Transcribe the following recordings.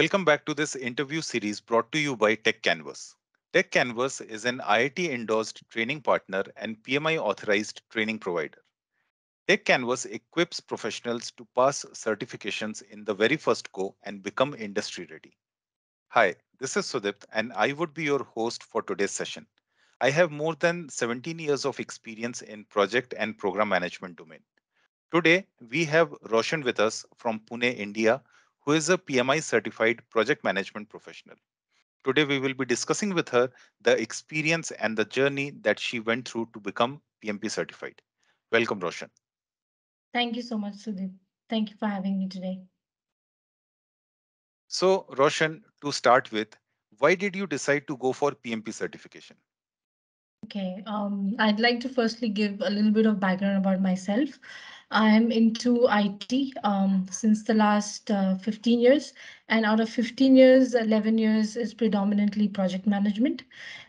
Welcome back to this interview series brought to you by Techcanvass. Techcanvass is an IIT endorsed training partner and PMI authorized training provider. Techcanvass equips professionals to pass certifications in the very first go and become industry ready. Hi, this is Sudipt, and I would be your host for today's session. I have more than 17 years of experience in project and program management domain. Today, we have Roshan with us from Pune, India, who is a PMI certified project management professional. Today, we will be discussing with her the experience and the journey that she went through to become PMP certified. Welcome, Roshan. Thank you so much, Sudhir. Thank you for having me today. So, Roshan, to start with, why did you decide to go for PMP certification? Okay, I'd like to firstly give a little bit of background about myself. I'm into IT since the last 15 years, and out of 15 years, 11 years is predominantly project management.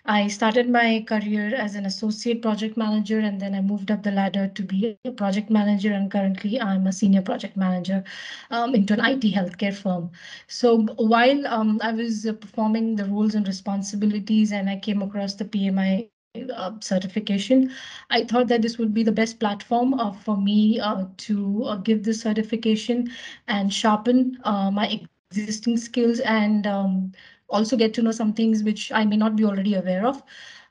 I started my career as an associate project manager, and then I moved up the ladder to be a project manager, and currently I'm a senior project manager into an IT healthcare firm. So while I was performing the roles and responsibilities, and I came across the PMI certification, I thought that this would be the best platform for me to give this certification and sharpen my existing skills and also get to know some things which I may not be already aware of.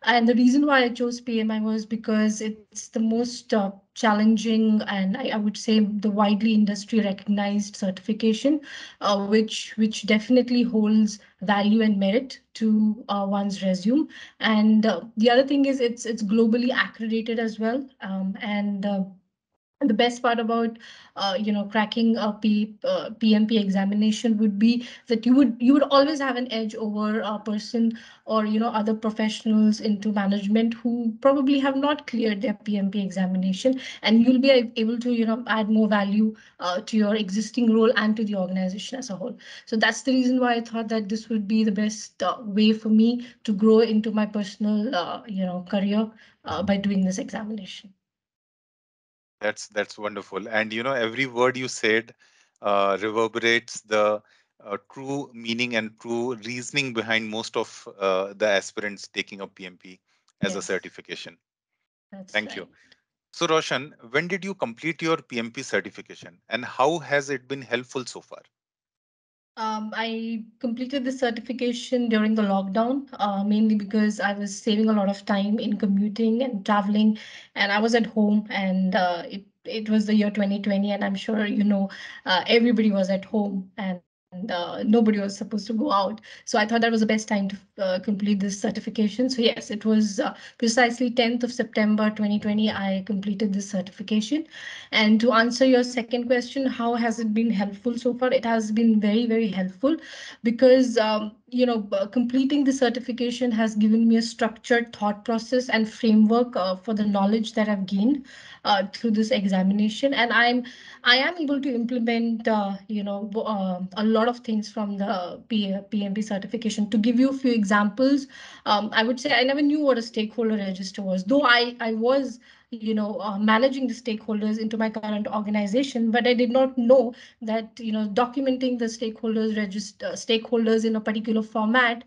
And the reason why I chose PMI was because it's the most challenging and I would say the widely industry recognized certification, which definitely holds value and merit to one's resume. And the other thing is it's globally accredited as well. And the best part about cracking a PMP examination would be that you would always have an edge over a person or other professionals into management who probably have not cleared their PMP examination, and you'll be able to add more value to your existing role and to the organization as a whole. So that's the reason why I thought that this would be the best way for me to grow into my personal career by doing this examination. That's wonderful. And every word you said reverberates the true meaning and true reasoning behind most of the aspirants taking up PMP as a Yes, certification. that's Thank you. right. So, Roshan, when did you complete your PMP certification and how has it been helpful so far? I completed the certification during the lockdown, mainly because I was saving a lot of time in commuting and traveling, and I was at home, and it was the year 2020, and I'm sure everybody was at home, and nobody was supposed to go out. So I thought that was the best time to complete this certification. So yes, it was precisely 10th of September 2020. I completed this certification. And to answer your second question, how has it been helpful so far? It has been very, very helpful because, completing the certification has given me a structured thought process and framework for the knowledge that I've gained through this examination. And I am able to implement, a lot of things from the PMP certification. To give you a few examples, I would say I never knew what a stakeholder register was, though I was managing the stakeholders into my current organization, but I did not know that documenting the stakeholders in a particular format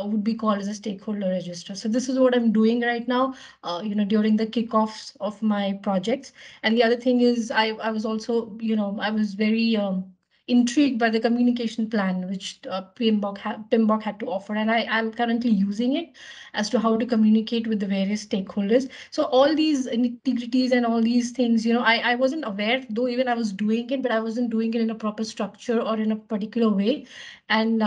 would be called as a stakeholder register. So this is what I'm doing right now, during the kickoffs of my projects. And the other thing is I was also, I was very intrigued by the communication plan which PMBOK had to offer, and I'm currently using it as to how to communicate with the various stakeholders. So all these nitty-gritties and all these things, I wasn't aware, though even I was doing it, but I wasn't doing it in a proper structure or in a particular way. And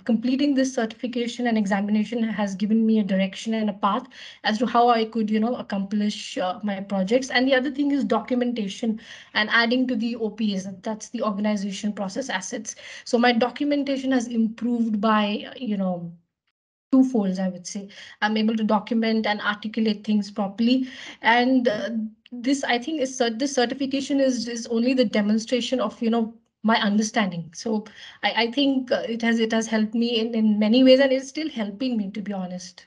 completing this certification and examination has given me a direction and a path as to how I could, accomplish my projects. And the other thing is documentation and adding to the OPs, that's the organization process assets. So my documentation has improved by, two folds, I would say. I'm able to document and articulate things properly. And this, I think, this certification is only the demonstration of, my understanding. So I think it has helped me in many ways, and it's still helping me, to be honest.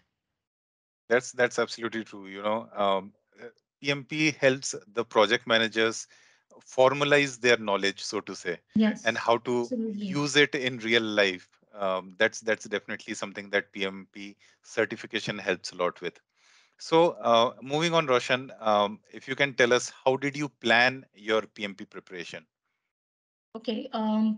That's absolutely true. PMP helps the project managers formalize their knowledge, so to say, and Yes, how to absolutely. use it in real life. That's definitely something that PMP certification helps a lot with. So, moving on, Roshan, if you can tell us, how did you plan your PMP preparation? Okay,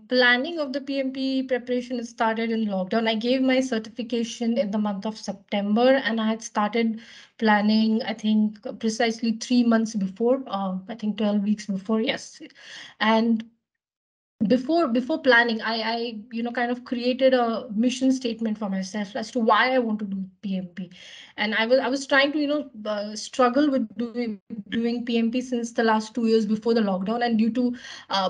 planning of the PMP preparation started in lockdown. I gave my certification in the month of September, and I had started planning, I think, precisely 3 months before, I think 12 weeks before, yes. And before planning, I kind of created a mission statement for myself as to why I want to do PMP. And I was trying to struggle with doing PMP since the last 2 years before the lockdown, and due to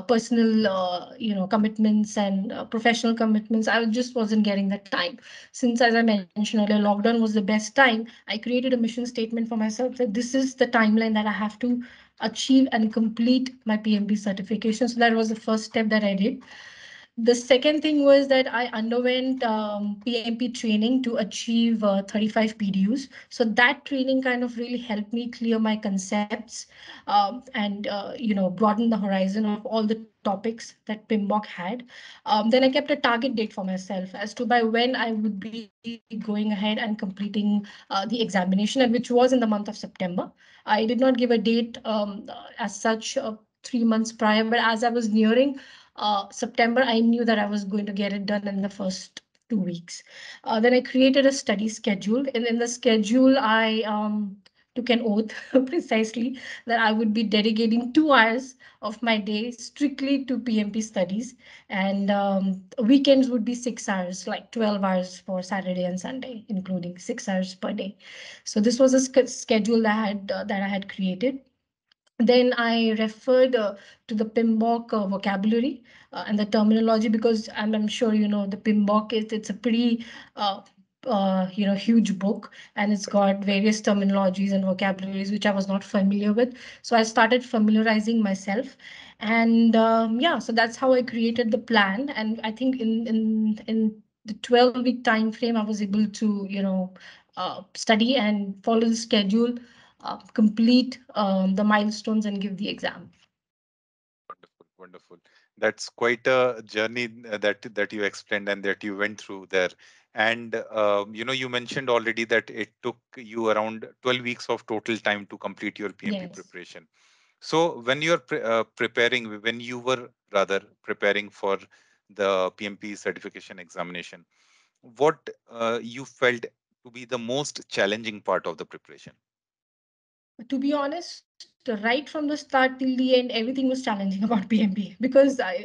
personal commitments and professional commitments, I just wasn't getting the time. Since, as I Right. mentioned earlier, lockdown was the best time, I created a mission statement for myself that this is the timeline that I have to achieve and complete my PMP certification. So that was the first step that I did. The second thing was that I underwent PMP training to achieve 35 PDUs. So that training kind of really helped me clear my concepts, and broaden the horizon of all the topics that PMBOK had. Then I kept a target date for myself as to by when I would be going ahead and completing the examination, and which was in the month of September. I did not give a date as such 3 months prior, but as I was nearing September, I knew that I was going to get it done in the first 2 weeks. Then I created a study schedule, and in the schedule, I took an oath precisely that I would be dedicating 2 hours of my day strictly to PMP studies, and weekends would be 6 hours, like 12 hours for Saturday and Sunday, including 6 hours per day. So this was a schedule that I had created. Then I referred to the PMBOK vocabulary and the terminology, because I'm sure you know the PMBOK is it's a pretty uh, huge book, and it's got various terminologies and vocabularies which I was not familiar with. So I started familiarizing myself, and yeah, so that's how I created the plan. And I think in the 12-week time frame, I was able to study and follow the schedule, complete the milestones, and give the exam. Wonderful, wonderful. That's quite a journey that you explained and that you went through there. And you mentioned already that it took you around 12 weeks of total time to complete your PMP Yes. preparation. So when you're preparing, when you were rather preparing for the PMP certification examination, what you felt to be the most challenging part of the preparation? To be honest, right from the start till the end, everything was challenging about PMP, because I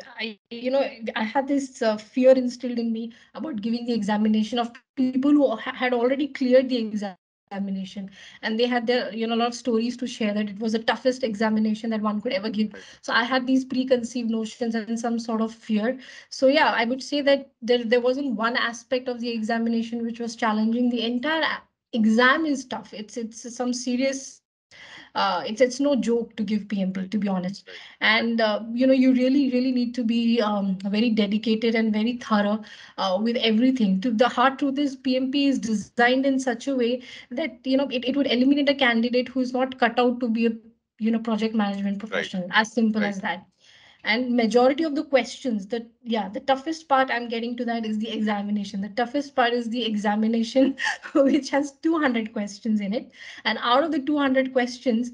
had this fear instilled in me about giving the examination of people who had already cleared the examination, and they had their a lot of stories to share that it was the toughest examination that one could ever give. So I had these preconceived notions and some sort of fear. So yeah, I would say that there wasn't one aspect of the examination which was challenging. The entire exam is tough. It's some serious it's no joke to give PMP, to be Right, honest. right, And you really need to be very dedicated and very thorough with everything. To the hard truth is PMP is designed in such a way that it would eliminate a candidate who is not cut out to be a project management right, professional, as simple right, as that. And majority of the questions, that yeah, the toughest part, I'm getting to that, is the examination. The toughest part is the examination which has 200 questions in it. And out of the 200 questions,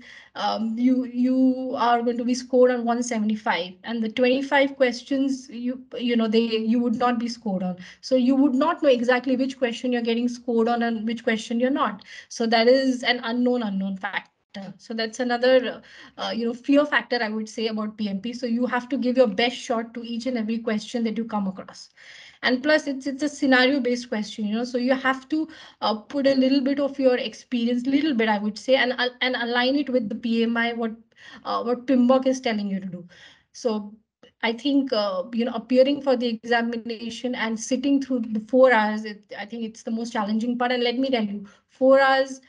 you are going to be scored on 175, and the 25 questions, you would not be scored on. So you would not know exactly which question you're getting scored on and which question you're not. So that is an unknown factor. So that's another fear factor, I would say, about PMP. So you have to give your best shot to each and every question that you come across. And plus, it's a scenario based question, so you have to put a little bit of your experience, little bit, I would say, and align it with the PMI, what PMBOK is telling you to do. So I think appearing for the examination and sitting through the 4 hours, I think it's the most challenging part. And let me tell you, 4 hours,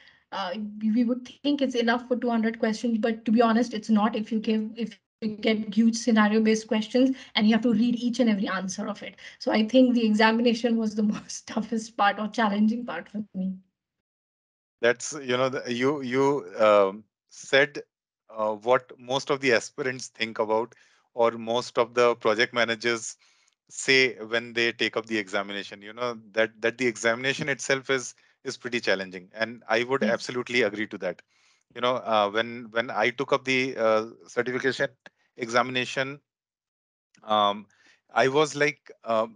we would think it's enough for 200 questions, but to be honest, it's not. If you get huge scenario based questions and you have to read each and every answer of it. So I think the examination was the most toughest part or challenging part for me. That's you said what most of the aspirants think about, or most of the project managers say when they take up the examination. That the examination itself is pretty challenging, and I would Yes. absolutely agree to that. When I took up the certification examination, um, I was like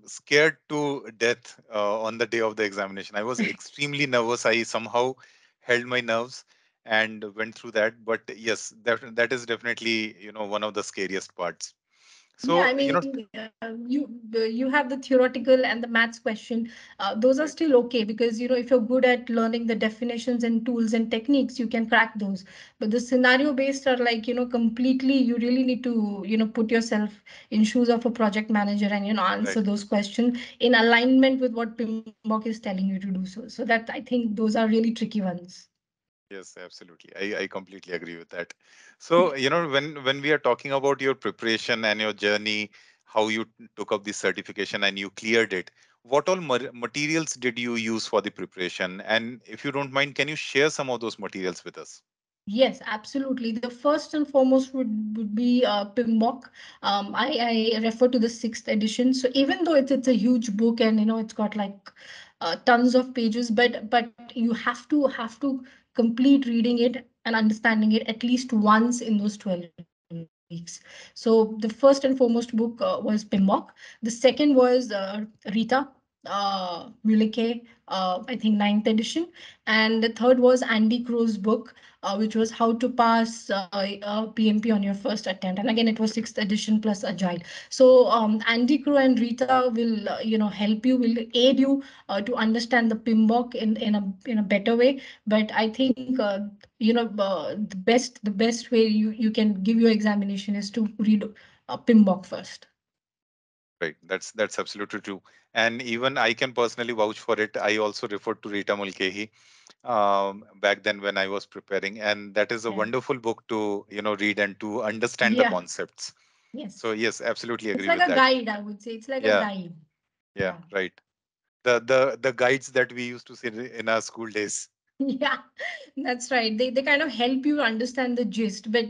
scared to death on the day of the examination. I was extremely nervous. I somehow held my nerves and went through that. But yes, that is definitely one of the scariest parts. Yeah, So I mean, you have the theoretical and the maths question. Those are right, still okay because if you're good at learning the definitions and tools and techniques, you can crack those. But the scenario based are like completely. You really need to put yourself in shoes of a project manager and answer right. those questions in alignment with what PMBOK is telling you to do. So that I think those are really tricky ones. Yes, absolutely. I completely agree with that. So, when we are talking about your preparation and your journey, how you took up the certification and you cleared it, what all materials did you use for the preparation? And if you don't mind, can you share some of those materials with us? Yes, absolutely. The first and foremost would be PMBOK. I refer to the sixth edition. So even though it's a huge book and it's got like tons of pages, but you have to complete reading it and understanding it at least once in those 12 weeks. So the first and foremost book was PMBOK. The second was Rita. Mulike, I think ninth edition, and the third was Andy Crow's book, which was how to pass PMP on your first attempt. And again, it was sixth edition plus Agile. So Andy Crow and Rita will, help you, will aid you to understand the PMBOK in a better way. But I think, the best way you can give your examination is to read PMBOK first. Right. That's absolutely true. And even I can personally vouch for it. I also referred to Rita Mulcahy back then when I was preparing, and that is a Yeah. wonderful book to read and to understand the Yeah. concepts. So Yes. yes, absolutely It's agree like with a that. guide, I would say. It's like a Yeah, guide. yeah, Yeah. right. The guides that we used to see in our school days. Yeah, that's right. They kind of help you understand the gist, but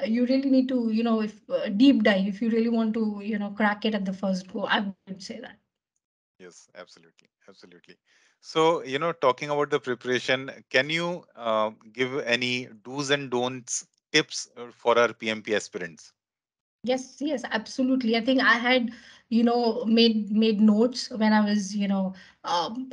you really need to, if deep dive, if you really want to, crack it at the first go, I would say that. Yes, absolutely, absolutely. So talking about the preparation, can you give any do's and don'ts tips for our PMP aspirants? Yes, yes, absolutely. I think I had, made notes when I was,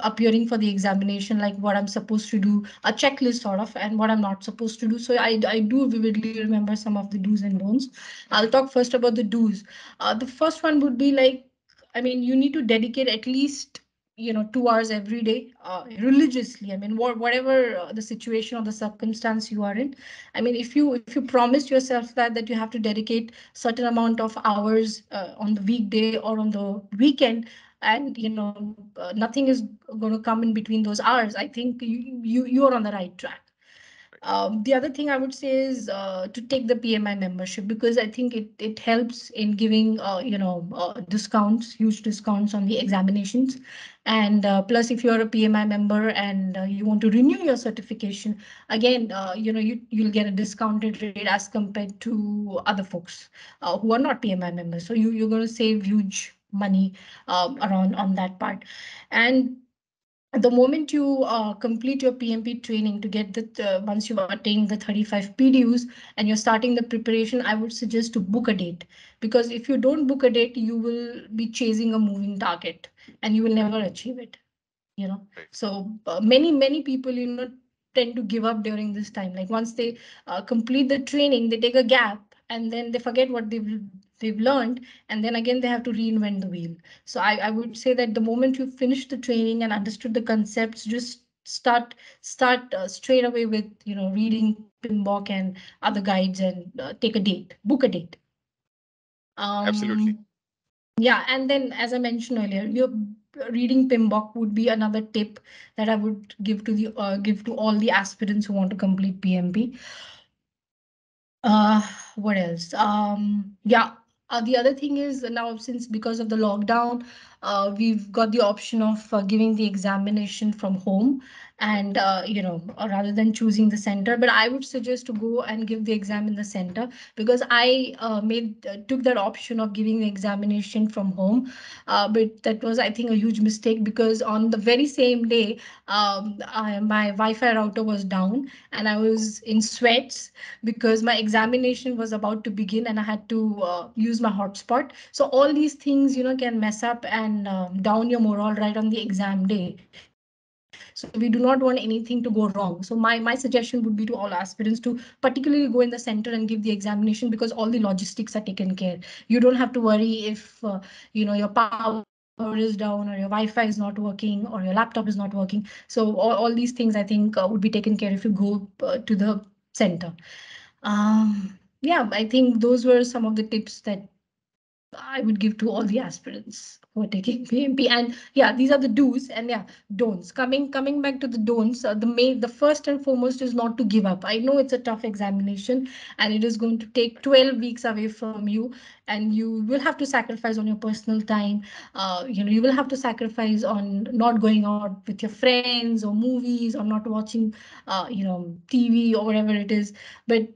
appearing for the examination, like what I'm supposed to do, a checklist sort of, and what I'm not supposed to do. So I do vividly remember some of the do's and don'ts. I'll talk first about the do's. The first one would be like, I mean, you need to dedicate at least 2 hours every day religiously. I mean, whatever the situation or the circumstance you are in. I mean, if you promise yourself that you have to dedicate certain amount of hours on the weekday or on the weekend, and nothing is going to come in between those hours, I think you are on the right track. The other thing I would say is to take the PMI membership, because I think it helps in giving discounts, huge discounts on the examinations, and plus if you're a PMI member and you want to renew your certification, again you'll get a discounted rate as compared to other folks who are not PMI members. So you're going to save huge money around on that part. And the moment you complete your PMP training to get once you've attained the 35 PDUs and you're starting the preparation, I would suggest to book a date, because if you don't book a date, you will be chasing a moving target and you will never achieve it. Right, So many people tend to give up during this time. Like once they complete the training, they take a gap and then they forget what they've learned, and then again they have to reinvent the wheel. So I would say that the moment you finish the training and understood the concepts, just start straight away with reading PMBOK and other guides, and take a date, book a date. absolutely. um yeah, and then as I mentioned earlier, your reading PMBOK would be another tip that I would give to all the aspirants who want to complete PMP. Uh, what else? Yeah. The other thing is now, since because of the lockdown, we've got the option of giving the examination from home, Right. and rather than choosing the center. But I would suggest to go and give the exam in the center, because I made took that option of giving the examination from home. But that was, I think, a huge mistake, because on the very same day, my Wi-Fi router was down, and I Oh, was in sweats because my examination was about to begin, and I had to use my hotspot. So all these things, can mess up and down your morale right on the exam day. So we do not want anything to go wrong. So my suggestion would be to all aspirants to particularly go in the center and give the examination, because all the logistics are taken care. You don't have to worry if your power is down, or your Wi-Fi is not working, or your laptop is not working. So all these things, I think, would be taken care if you go to the center. Yeah, I think those were some of the tips that I would give to all the aspirants who are taking PMP. And yeah, these are the do's, and yeah, don'ts. Coming back to the don'ts, the first and foremost is not to give up. I know it's a tough examination, and it is going to take 12 weeks away from you, and you will have to sacrifice on your personal time. You will have to sacrifice on not going out with your friends or movies, or not watching, TV or whatever it is. But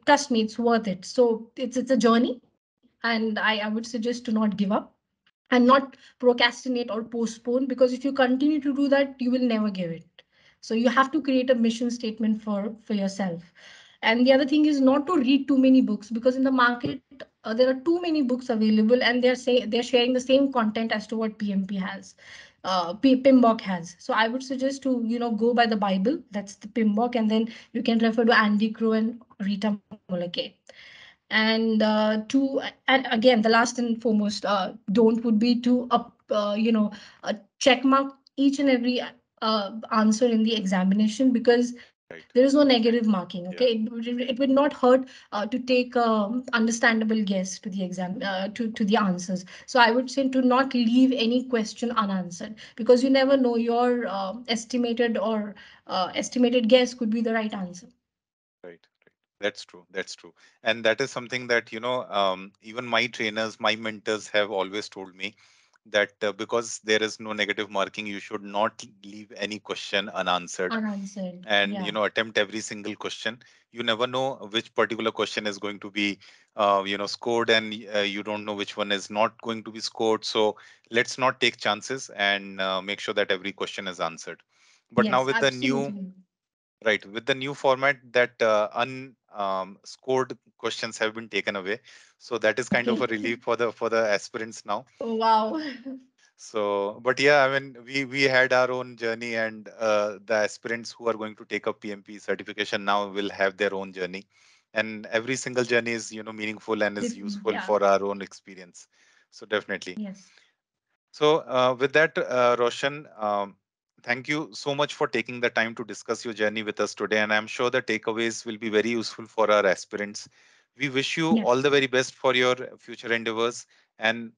trust me, it's worth it. So it's a journey, and I would suggest to not give up and not procrastinate or postpone, because if you continue to do that, you will never give it. So you have to create a mission statement for yourself. And the other thing is not to read too many books, because in the market there are too many books available, and they're sharing the same content as to what PMP has, PMBOK has. So I would suggest to go by the Bible, that's the PMBOK, and then you can refer to Andy Crow and Rita Mulake. And again, the last and foremost don't would be to check mark each and every answer in the examination, because there is right. no negative marking. Okay, Yeah, it would not hurt to take understandable guess to the exam, to the answers. So I would say to not leave any question unanswered, because you never know, your estimated guess could be the right answer. right, right. That's true. That's true. And that is something that, even my trainers, my mentors have always told me that because there is no negative marking, you should not leave any question unanswered, Unanswered, and yeah. attempt every single question. You never know which particular question is going to be scored, and you don't know which one is not going to be scored. So let's not take chances, and make sure that every question is answered. But now Yes, with the new absolutely. right, with the new format, that un scored questions have been taken away, so that is kind of a Okay. relief for the aspirants now. Oh, wow. So, but yeah, I mean, we had our own journey, and the aspirants who are going to take up PMP certification now will have their own journey, and every single journey is meaningful and is Different, useful yeah. for our own experience. So definitely. Yes. So, with that, Roshan, thank you so much for taking the time to discuss your journey with us today. And I'm sure the takeaways will be very useful for our aspirants. We wish you all Yes. the very best for your future endeavors, and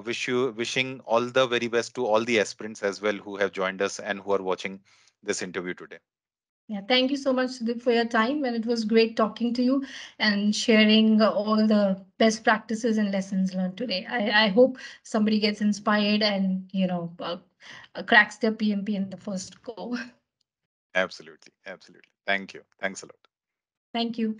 wishing all the very best to all the aspirants as well who have joined us and who are watching this interview today. Yeah. Thank you so much, Sudip, for your time. And it was great talking to you and sharing all the best practices and lessons learned today. I hope somebody gets inspired and, cracks their PMP in the first go. Absolutely. Absolutely. Thank you. Thanks a lot. Thank you.